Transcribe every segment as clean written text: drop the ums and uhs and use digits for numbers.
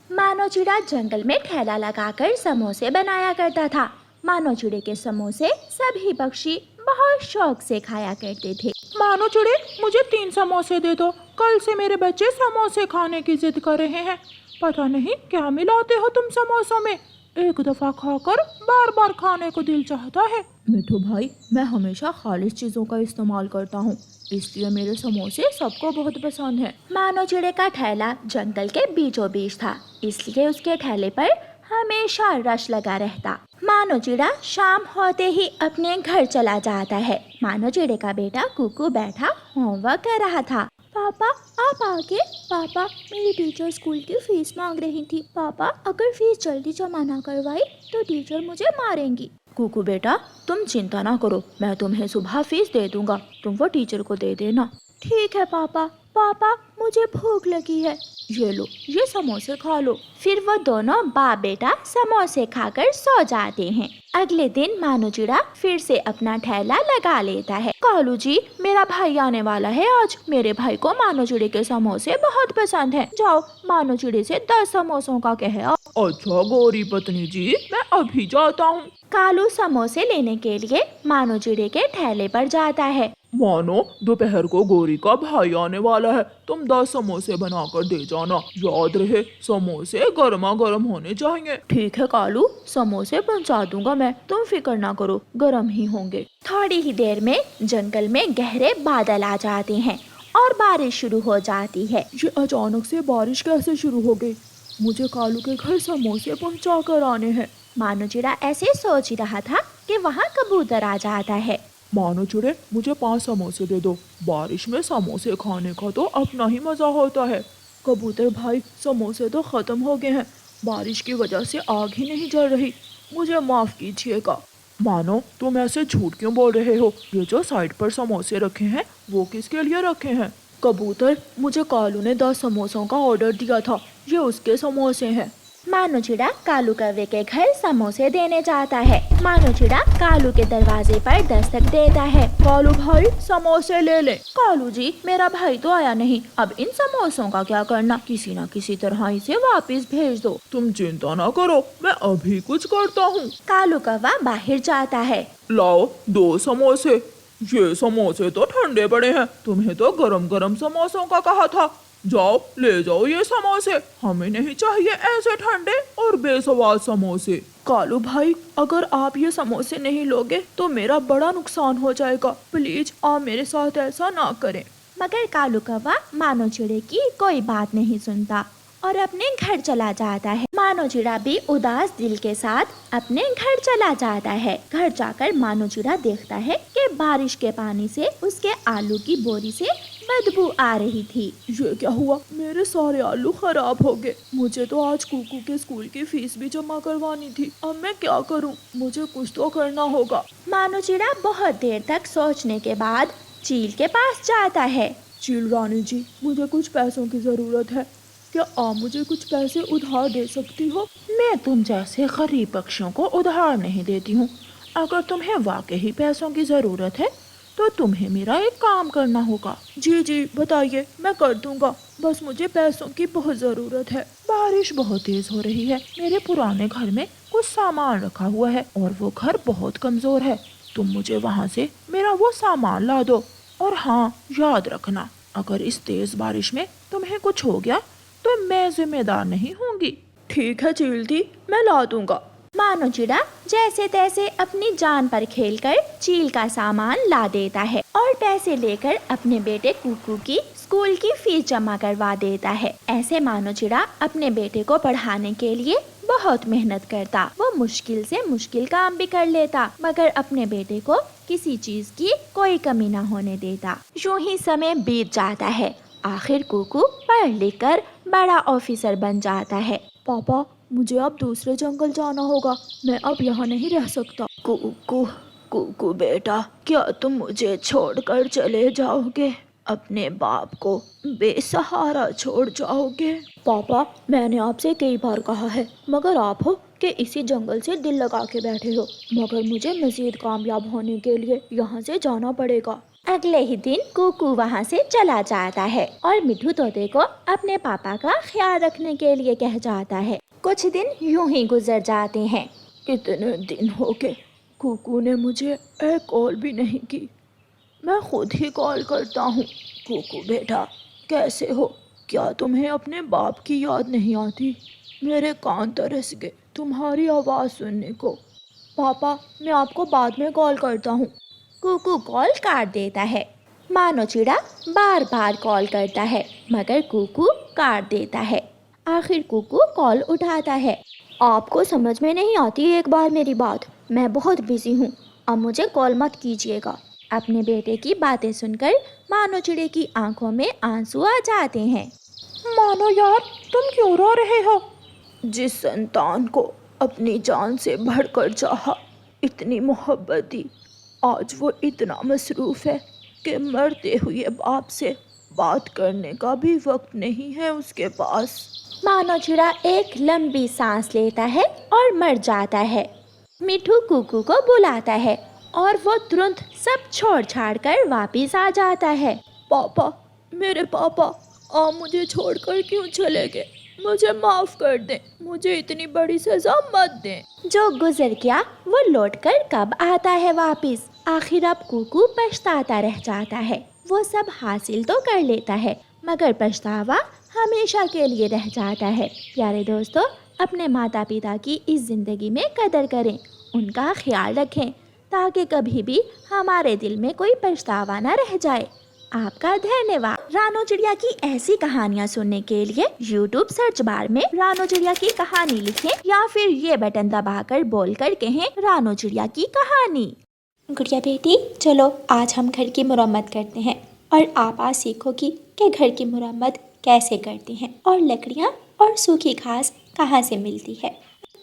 मानो चिड़ा जंगल में ठेला लगाकर समोसे बनाया करता था। मानो चिड़े के समोसे सभी पक्षी बहुत शौक से खाया करते थे। मानो चिड़े, मुझे 3 समोसे दे दो। कल से मेरे बच्चे समोसे खाने की जिद कर रहे हैं। पता नहीं क्या मिलाते हो तुम समोसों में। एक दफा खाकर बार बार खाने को दिल चाहता है। मिठू भाई, मैं हमेशा खालिश चीजों का इस्तेमाल करता हूँ, इसलिए मेरे समोसे सबको बहुत पसंद है। मानो चिड़े का ठेला जंगल के बीचों बीच था, इसलिए उसके ठेले पर हमेशा रश लगा रहता। मानो चिड़ा शाम होते ही अपने घर चला जाता है। मानो चिड़े का बेटा कुकू बैठा होमवर्क कर रहा था। पापा आप आगे। पापा, मेरी टीचर स्कूल की फीस मांग रही थी। पापा, अगर फीस जल्दी जमा ना करवाई तो टीचर मुझे मारेंगी। कुकू बेटा, तुम चिंता ना करो, मैं तुम्हें सुबह फीस दे दूंगा, तुम वो टीचर को दे देना। ठीक है पापा। पापा, मुझे भूख लगी है। ये लो, ये समोसे खा लो। फिर वो दोनों बाप बेटा समोसे खाकर सो जाते हैं। अगले दिन मानो चिड़ा फिर से अपना ठेला लगा लेता है। कालू जी, मेरा भाई आने वाला है आज। मेरे भाई को मानो चिड़े के समोसे बहुत पसंद है। जाओ, मानो चिड़े से 10 समोसों का कहे आओ। अच्छा गौरी पत्नी जी, मैं अभी जाता हूँ। कालू समोसे लेने के लिए मानो चिड़े के ठेले पर जाता है। मानो, दोपहर को गौरी का भाई आने वाला है, तुम 10 समोसे बनाकर दे जाना। याद रहे, समोसे गर्मा गर्म होने चाहिए। ठीक है कालू, समोसे पहुंचा दूंगा मैं, तुम फिक्र ना करो, गरम ही होंगे। थोड़ी ही देर में जंगल में गहरे बादल आ जाते हैं और बारिश शुरू हो जाती है। ये अचानक से बारिश कैसे शुरू हो गई? मुझे कालू के घर समोसे पहुंचा कर आने हैं। मानो चिड़ा ऐसे सोच ही रहा था कि वहाँ कबूतर आ जाता है। मानो चिड़े, मुझे 5 समोसे दे दो। बारिश में समोसे खाने का तो अपना ही मजा होता है। कबूतर भाई, समोसे तो खत्म हो गए हैं, बारिश की वजह से आग ही नहीं जल रही, मुझे माफ कीजिएगा। मानो, तुम ऐसे झूठ क्यों बोल रहे हो? ये जो साइड पर समोसे रखे हैं, वो किसके लिए रखे हैं? कबूतर, मुझे कालू ने 10 समोसों का ऑर्डर दिया था, ये उसके समोसे हैं। मानो चिड़ा कालू कौवे के घर समोसे देने जाता है। मानो चिड़ा कालू के दरवाजे पर दस्तक देता है। कालू भाई, समोसे ले ले। कालू जी, मेरा भाई तो आया नहीं, अब इन समोसों का क्या करना? किसी न किसी तरह इसे वापस भेज दो। तुम चिंता ना करो, मैं अभी कुछ करता हूँ। कालू कौवा बाहर जाता है। लाओ 2 समोसे। ये समोसे तो ठंडे पड़े हैं, तुम्हें तो गरम गरम समोसों का कहा था। जाओ, ले जाओ ये समोसे, हमें नहीं चाहिए ऐसे ठंडे और बेस्वाद समोसे। कालू भाई, अगर आप ये समोसे नहीं लोगे तो मेरा बड़ा नुकसान हो जाएगा, प्लीज आप मेरे साथ ऐसा ना करें। मगर कालू कौवा मानो चिड़े की कोई बात नहीं सुनता और अपने घर चला जाता है। मानो चिड़ा भी उदास दिल के साथ अपने घर चला जाता है। घर जाकर मानो चिड़ा देखता है कि बारिश के पानी से उसके आलू की बोरी से बदबू आ रही थी। ये क्या हुआ? मेरे सारे आलू खराब हो गए। मुझे तो आज कुकू के स्कूल की फीस भी जमा करवानी थी, अब मैं क्या करूं? मुझे कुछ तो करना होगा। मानो चिड़ा बहुत देर तक सोचने के बाद चील के पास जाता है। चील रानी जी, मुझे कुछ पैसों की जरूरत है, क्या आप मुझे कुछ पैसे उधार दे सकती हो? मैं तुम जैसे गरीब पक्षियों को उधार नहीं देती हूँ। अगर तुम्हें वाकई पैसों की जरूरत है तो तुम्हें मेरा एक काम करना होगा। जी जी बताइए, मैं कर दूंगा, बस मुझे पैसों की बहुत जरूरत है। बारिश बहुत तेज हो रही है, मेरे पुराने घर में कुछ सामान रखा हुआ है और वो घर बहुत कमजोर है। तुम मुझे वहाँ से मेरा वो सामान ला दो। और हाँ, याद रखना, अगर इस तेज बारिश में तुम्हें कुछ हो गया तो मैं जिम्मेदार नहीं होंगी। ठीक है चील दी, मैं ला दूंगा। मानो चिड़ा जैसे तैसे अपनी जान पर खेलकर चील का सामान ला देता है और पैसे लेकर अपने बेटे कुकू की स्कूल की फीस जमा करवा देता है। ऐसे मानो चिड़ा अपने बेटे को पढ़ाने के लिए बहुत मेहनत करता। वो मुश्किल से मुश्किल काम भी कर लेता, मगर अपने बेटे को किसी चीज की कोई कमी न होने देता। यूं ही समय बीत जाता है। आखिर कुकू पढ़ लिख कर बड़ा ऑफिसर बन जाता है। पापा, मुझे अब दूसरे जंगल जाना होगा, मैं अब यहाँ नहीं रह सकता। कुकू, कुकू बेटा, क्या तुम मुझे छोड़कर चले जाओगे? अपने बाप को बेसहारा छोड़ जाओगे? पापा, मैंने आपसे कई बार कहा है, मगर आप हो कि इसी जंगल से दिल लगा के बैठे हो। मगर मुझे मजीद कामयाब होने के लिए यहाँ से जाना पड़ेगा। अगले ही दिन कुकू वहाँ से चला जाता है और मिठू तोते को अपने पापा का ख्याल रखने के लिए कह जाता है। कुछ दिन यूं ही गुजर जाते हैं। कितने दिन हो गए, कुकू ने मुझे एक कॉल भी नहीं की। मैं खुद ही कॉल करता हूँ। कुकू बेटा, कैसे हो? क्या तुम्हें अपने बाप की याद नहीं आती? मेरे कान तरस गए तुम्हारी आवाज़ सुनने को। पापा, मैं आपको बाद में कॉल करता हूँ। कुकू कॉल काट देता है। मानो चिड़ा बार बार कॉल करता है मगर कुकू काट देता है। आखिर कुकू कॉल उठाता है। आपको समझ में नहीं आती एक बार मेरी बात? मैं बहुत बिजी हूँ, अब मुझे कॉल मत कीजिएगा। अपने बेटे की बातें सुनकर मानो चिड़े की आंखों में आंसू आ जाते हैं। मानो यार, तुम क्यों रो रहे हो? जिस संतान को अपनी जान से बढ़कर चाहा, इतनी मोहब्बत दी, आज वो इतना मसरूफ़ है कि मरते हुए बाप से बात करने का भी वक्त नहीं है उसके पास। मानो चिड़ा एक लंबी सांस लेता है और मर जाता है। मिठू कुकू को बुलाता है और वो तुरंत सब छोड़ छाड़ कर वापिस आ जाता है। पापा, मेरे पापा, आप मुझे छोड़कर क्यों चले गए? मुझे माफ़ कर दें, मुझे इतनी बड़ी सज़ा मत दें। जो गुजर गया वो लौटकर कब आता है वापिस? आखिर अब कुकू पछताता रह जाता है। वो सब हासिल तो कर लेता है मगर पछतावा हमेशा के लिए रह जाता है। प्यारे दोस्तों, अपने माता पिता की इस ज़िंदगी में कदर करें, उनका ख्याल रखें ताकि कभी भी हमारे दिल में कोई पछतावा न रह जाए। आपका धन्यवाद। रानो चिड़िया की ऐसी कहानियाँ सुनने के लिए YouTube सर्च बार में रानो चिड़िया की कहानी लिखें या फिर ये बटन दबाकर बोलकर कहें रानो चिड़िया की कहानी। गुड़िया बेटी, चलो आज हम घर की मुरम्मत करते हैं और आप आज सीखोगी कि घर की मुरम्मत कैसे करते हैं और लकड़ियाँ और सूखी घास कहाँ से मिलती है।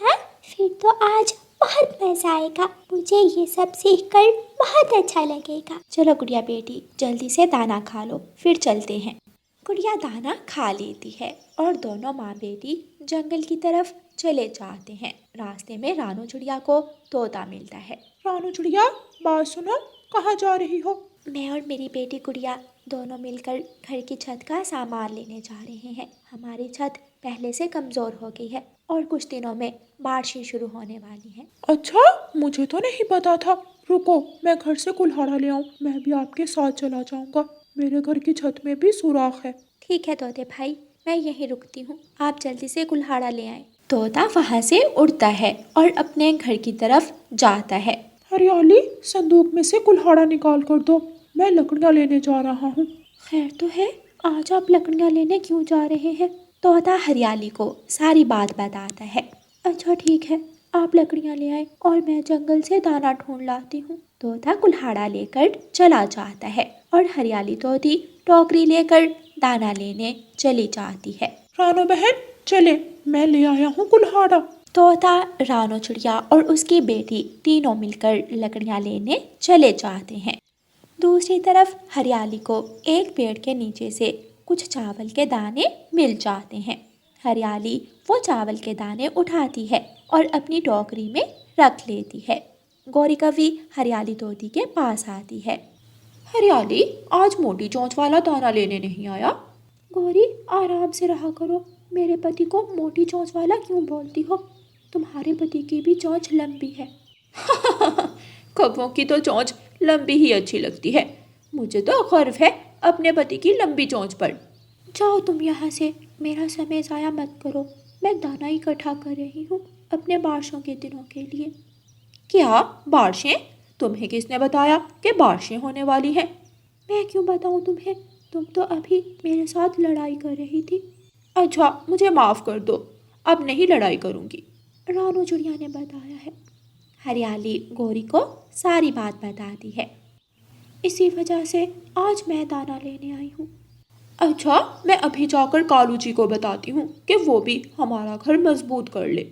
हाँ, फिर तो आज बहुत मज़ा आएगा। मुझे ये सब सीखकर बहुत अच्छा लगेगा। चलो गुड़िया बेटी, जल्दी से दाना खा लो, फिर चलते हैं। गुड़िया दाना खा लेती है और दोनों माँ बेटी जंगल की तरफ चले जाते हैं। रास्ते में रानो चिड़िया को तोता मिलता है। रानो चिड़िया, बात सुनो, कहाँ जा रही हो? मैं और मेरी बेटी गुड़िया दोनों मिलकर घर की छत का सामान लेने जा रहे हैं। हमारी छत पहले से कमज़ोर हो गई है और कुछ दिनों में बारिशें शुरू होने वाली हैं। अच्छा, मुझे तो नहीं पता था। रुको, मैं घर से कुल्हाड़ा ले आऊं। मैं भी आपके साथ चला जाऊंगा। मेरे घर की छत में भी सुराख है। ठीक है तोते भाई, मैं यहीं रुकती हूँ, आप जल्दी से कुल्हाड़ा ले आएं। तोता वहाँ से उड़ता है और अपने घर की तरफ जाता है। हरियाली, संदूक में से कुल्हाड़ा निकाल कर दो, मैं लकड़ियाँ लेने जा रहा हूँ। खैर तो है, आज आप लकड़ियाँ लेने क्यों जा रहे हैं? तोता हरियाली को सारी बात बताता है। अच्छा ठीक है, आप लकड़ियाँ ले आए और मैं जंगल से दाना ढूंढ लाती हूँ। तोता कुल्हाड़ा लेकर चला जाता है और हरियाली तोती टोकरी लेकर दाना लेने चली जाती है। रानो बहन, चले, मैं ले आया हूँ कुल्हाड़ा। तोता, रानो चिड़िया और उसकी बेटी तीनों मिलकर लकड़ियाँ लेने चले जाते हैं। दूसरी तरफ हरियाली को एक पेड़ के नीचे से कुछ चावल के दाने मिल जाते हैं। हरियाली वो चावल के दाने उठाती है और अपनी टोकरी में रख लेती है। गौरी कवि हरियाली तोती के पास आती है। हरियाली, आज मोटी चोंच वाला दाना लेने नहीं आया? गौरी, आराम से रहा करो, मेरे पति को मोटी चोंच वाला क्यों बोलती हो? तुम्हारे पति की भी चोंच लंबी है। कौवों की तो चोंच लंबी ही अच्छी लगती है। मुझे तो गर्व है अपने पति की लंबी चोंच पर। जाओ तुम यहाँ से, मेरा समय ज़ाया मत करो। मैं दाना इकट्ठा कर रही हूँ अपने बारिशों के दिनों के लिए। क्या बारिशें? तुम्हें किसने बताया कि बारिशें होने वाली हैं? मैं क्यों बताऊँ तुम्हें, तुम तो अभी मेरे साथ लड़ाई कर रही थी। अच्छा, मुझे माफ़ कर दो, अब नहीं लड़ाई करूँगी। रानो चिड़िया ने बताया है। हरियाली गौरी को सारी बात बताती है। इसी वजह से आज मैं दाना लेने आई हूँ। अच्छा, मैं अभी जाकर कालू जी को बताती हूँ कि वो भी हमारा घर मजबूत कर ले।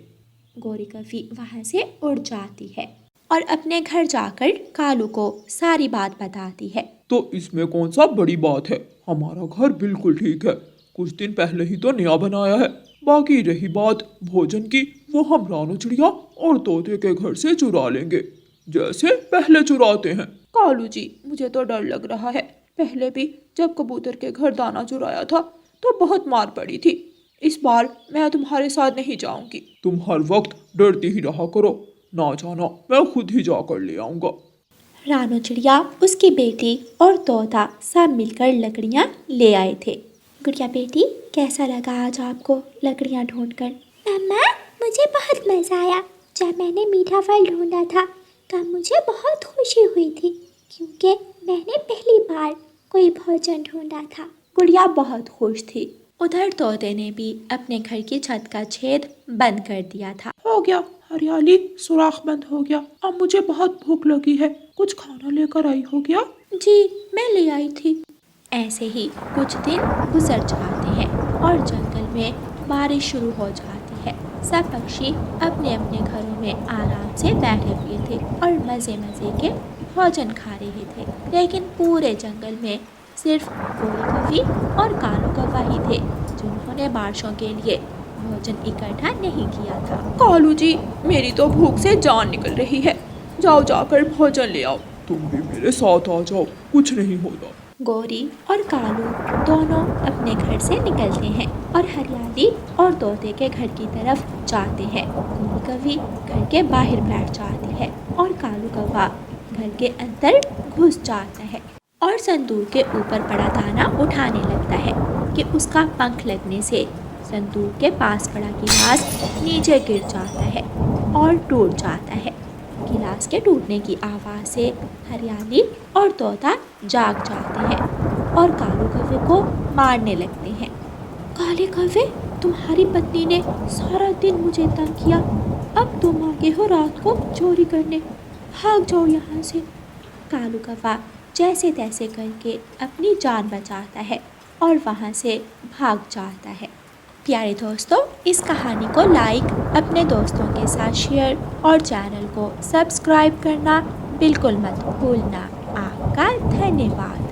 गौरी कवि वहाँ से उड़ जाती है और अपने घर जाकर कालू को सारी बात बताती है। तो इसमें कौन सा बड़ी बात है, हमारा घर बिल्कुल ठीक है, कुछ दिन पहले ही तो नया बनाया है। बाकी रही बात भोजन की, वो हम रानो चिड़िया और तोते के घर से चुरा लेंगे, जैसे पहले चुराते हैं। कालू जी, मुझे तो डर लग रहा है। पहले भी जब कबूतर के घर दाना चुराया था तो बहुत मार पड़ी थी। इस बार मैं तुम्हारे साथ नहीं जाऊंगी। तुम हर वक्त डरती ही रहा करो, ना जाना, मैं खुद ही जाकर ले आऊंगा। रानो चिड़िया, उसकी बेटी और तोता सब मिलकर लकड़ियाँ ले आए थे। गुड़िया बेटी, कैसा लगा आज आपको लकड़ियाँ ढूंढकर? मम्मा, मुझे बहुत मज़ा आया। जब मैंने मीठा फल ढूंढा था तब मुझे बहुत खुशी हुई थी, क्योंकि मैंने पहली बार कोई भोजन ढूंढा था। गुड़िया बहुत खुश थी। उधर तोते ने भी अपने घर की छत का छेद बंद कर दिया था। हो गया हरियाली, सुराख बंद हो गया। अब मुझे बहुत भूख लगी है, कुछ खाना लेकर आई हो क्या? जी, मैं ले आई थी। ऐसे ही कुछ दिन गुजर जाते हैं और जंगल में बारिश शुरू हो जाती है। सब पक्षी अपने अपने घरों में आराम से बैठे हुए थे और मज़े मज़े के भोजन खा रहे थे। लेकिन पूरे जंगल में सिर्फ गोरी कौवी और कालू कौवा ही थे जिन्होंने बारिशों के लिए भोजन इकट्ठा नहीं किया था। कालू जी, मेरी तो भूख से जान निकल रही है। जाओ जाकर भोजन ले आओ। तुम भी मेरे साथ आ जाओ, कुछ नहीं होगा। गोरी और कालू दोनों अपने घर से निकलते हैं और हरियाली और तोते के घर की तरफ जाते हैं। गोरी कौवी घर के बाहर बैठ जाती है और कालू कौवा घर के अंदर घुस जाता है और संदूक के ऊपर पड़ा दाना उठाने लगता है कि उसका पंख लगने से संदूक के पास पड़ा गिलास नीचे गिर जाता है और टूट जाता है। गिलास के टूटने की आवाज़ से हरियाली और तोता जाग जाते हैं और कालू कौवे को मारने लगते हैं। काले कौवे, तुम्हारी पत्नी ने सारा दिन मुझे तंग किया, अब तुम आगे हो रात को चोरी करने, भाग जाओ यहाँ से। कालू कौवा जैसे तैसे करके अपनी जान बचाता है और वहाँ से भाग जाता है। प्यारे दोस्तों, इस कहानी को लाइक, अपने दोस्तों के साथ शेयर और चैनल को सब्सक्राइब करना बिल्कुल मत भूलना। आपका धन्यवाद।